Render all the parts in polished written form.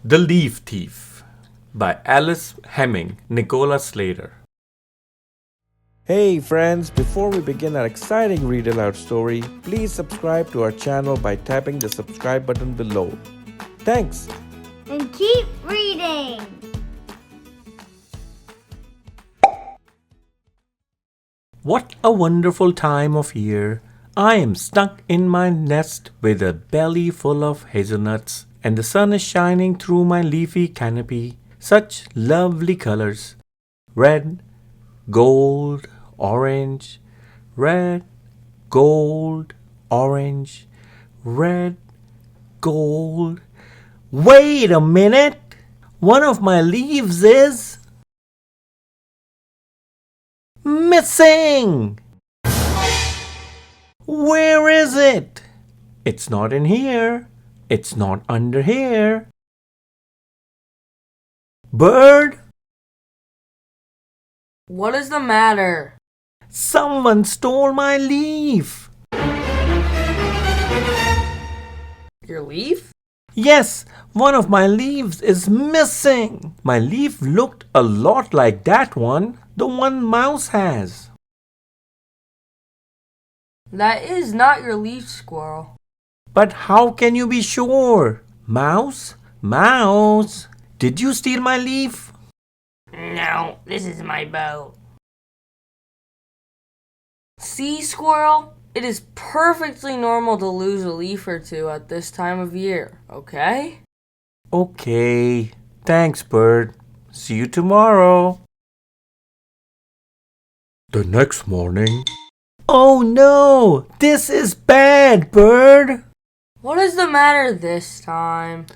The Leaf Thief by Alice Hemming, Nicola Slater. Hey friends, before we begin our exciting read aloud story, please subscribe to our channel by tapping the subscribe button below. Thanks! And keep reading! What a wonderful time of year! I am stuck in my nest with a belly full of hazelnuts, and the sun is shining through my leafy canopy. Such lovely colors. Red, gold, orange, red, gold, orange, red, gold. Wait a minute! One of my leaves is missing! Where is it? It's not in here. It's not under here. Bird? What is the matter? Someone stole my leaf. Your leaf? Yes, one of my leaves is missing. My leaf looked a lot like that one, the one Mouse has. That is not your leaf, Squirrel. But how can you be sure? Mouse? Mouse? Did you steal my leaf? No, this is my bow. See, Squirrel? It is perfectly normal to lose a leaf or two at this time of year, okay? Okay. Thanks, Bird. See you tomorrow. The next morning. Oh no! This is bad, Bird! What is the matter this time?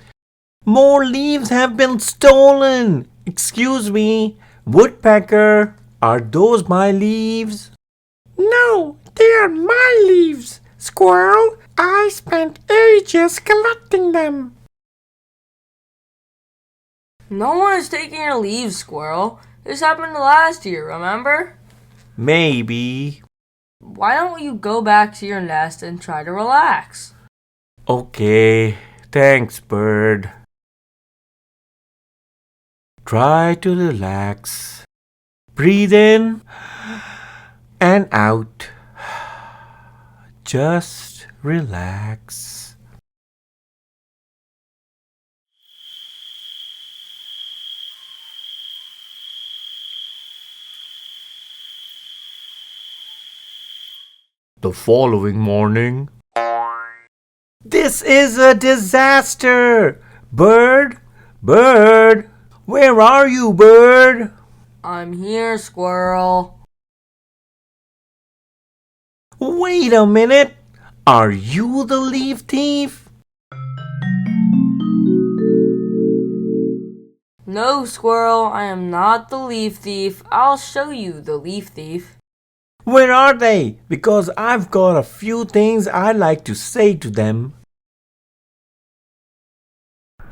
More leaves have been stolen! Excuse me, Woodpecker, are those my leaves? No, they are my leaves, Squirrel. I spent ages collecting them. No one is taking your leaves, Squirrel. This happened last year, remember? Maybe. Why don't you go back to your nest and try to relax? Okay, thanks, Bird. Try to relax. Breathe in and out. Just relax. The following morning. This is a disaster! Bird! Bird! Where are you, Bird? I'm here, Squirrel. Wait a minute! Are you the leaf thief? No, Squirrel, I am not the leaf thief. I'll show you the leaf thief. Where are they? Because I've got a few things I'd like to say to them.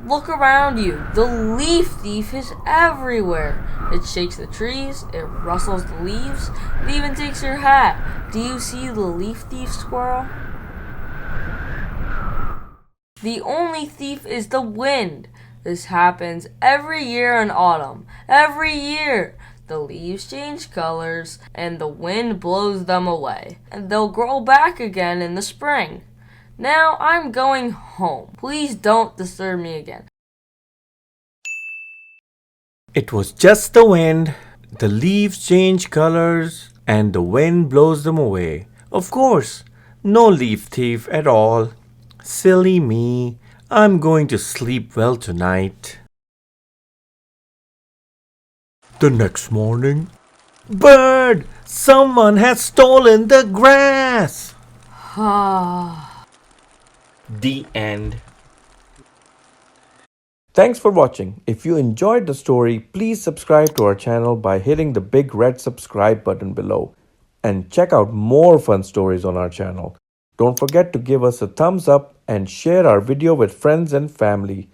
Look around you. The leaf thief is everywhere. It shakes the trees, it rustles the leaves, it even takes your hat. Do you see the leaf thief, Squirrel? The only thief is the wind. This happens every year in autumn. Every year. The leaves change colors and the wind blows them away. And they'll grow back again in the spring. Now I'm going home. Please don't disturb me again. It was just the wind. The leaves change colors and the wind blows them away. Of course, no leaf thief at all. Silly me. I'm going to sleep well tonight. The next morning. Bird! Someone has stolen the grass! The end. Thanks for watching. If you enjoyed the story, please subscribe to our channel by hitting the big red subscribe button below. And check out more fun stories on our channel. Don't forget to give us a thumbs up and share our video with friends and family.